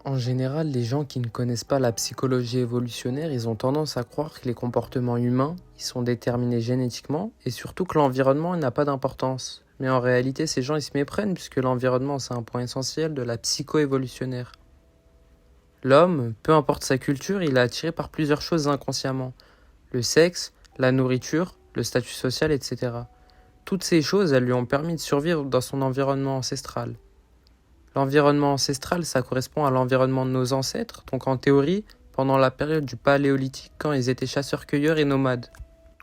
En général, les gens qui ne connaissent pas la psychologie évolutionnaire, ils ont tendance à croire que les comportements humains, ils sont déterminés génétiquement et surtout que l'environnement n'a pas d'importance. Mais en réalité, ces gens, ils se méprennent puisque l'environnement, c'est un point essentiel de la psycho-évolutionnaire. L'homme, peu importe sa culture, il est attiré par plusieurs choses inconsciemment. Le sexe, la nourriture, le statut social, etc. Toutes ces choses, elles lui ont permis de survivre dans son environnement ancestral. L'environnement ancestral, ça correspond à l'environnement de nos ancêtres, donc en théorie, pendant la période du Paléolithique, quand ils étaient chasseurs-cueilleurs et nomades.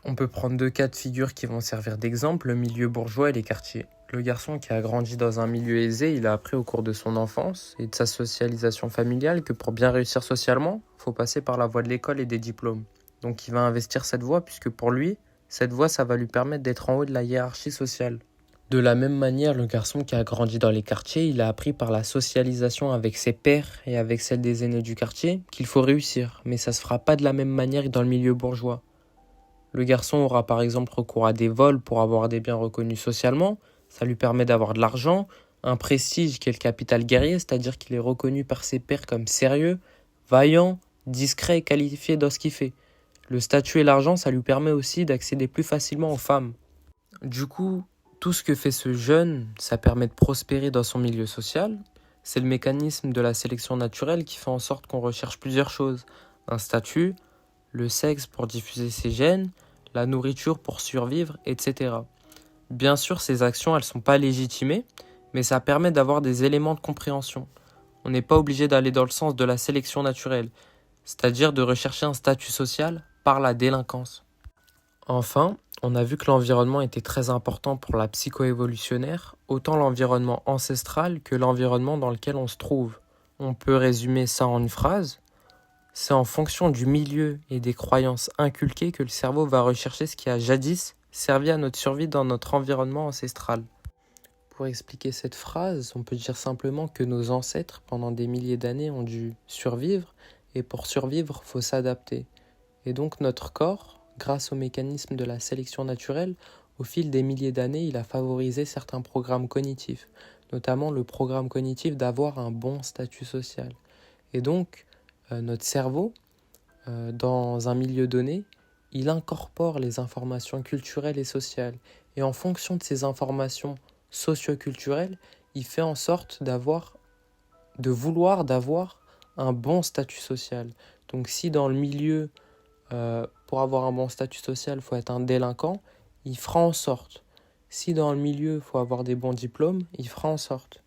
On peut prendre deux cas de figure qui vont servir d'exemple, le milieu bourgeois et les quartiers. Le garçon qui a grandi dans un milieu aisé, il a appris au cours de son enfance et de sa socialisation familiale que pour bien réussir socialement, il faut passer par la voie de l'école et des diplômes. Donc il va investir cette voie puisque pour lui, cette voie, ça va lui permettre d'être en haut de la hiérarchie sociale. De la même manière, le garçon qui a grandi dans les quartiers, il a appris par la socialisation avec ses pairs et avec celle des aînés du quartier qu'il faut réussir, mais ça se fera pas de la même manière que dans le milieu bourgeois. Le garçon aura par exemple recours à des vols pour avoir des biens reconnus socialement, ça lui permet d'avoir de l'argent, un prestige qui est le capital guerrier, c'est-à-dire qu'il est reconnu par ses pairs comme sérieux, vaillant, discret et qualifié dans ce qu'il fait. Le statut et l'argent, ça lui permet aussi d'accéder plus facilement aux femmes. Du coup, tout ce que fait ce jeune, ça permet de prospérer dans son milieu social. C'est le mécanisme de la sélection naturelle qui fait en sorte qu'on recherche plusieurs choses. Un statut, le sexe pour diffuser ses gènes, la nourriture pour survivre, etc. Bien sûr, ces actions, elles ne sont pas légitimées, mais ça permet d'avoir des éléments de compréhension. On n'est pas obligé d'aller dans le sens de la sélection naturelle, c'est-à-dire de rechercher un statut social par la délinquance. Enfin, on a vu que l'environnement était très important pour la psycho-évolutionnaire, autant l'environnement ancestral que l'environnement dans lequel on se trouve. On peut résumer ça en une phrase. C'est en fonction du milieu et des croyances inculquées que le cerveau va rechercher ce qui a jadis servi à notre survie dans notre environnement ancestral. Pour expliquer cette phrase, on peut dire simplement que nos ancêtres, pendant des milliers d'années, ont dû survivre, et pour survivre, il faut s'adapter. Et donc notre corps, grâce au mécanisme de la sélection naturelle, au fil des milliers d'années, il a favorisé certains programmes cognitifs, notamment le programme cognitif d'avoir un bon statut social. Et donc, notre cerveau, dans un milieu donné, il incorpore les informations culturelles et sociales. Et en fonction de ces informations socio-culturelles, il fait en sorte de vouloir d'avoir un bon statut social. Donc si dans le milieu, pour avoir un bon statut social, il faut être un délinquant, il fera en sorte. Si dans le milieu, il faut avoir des bons diplômes, il fera en sorte.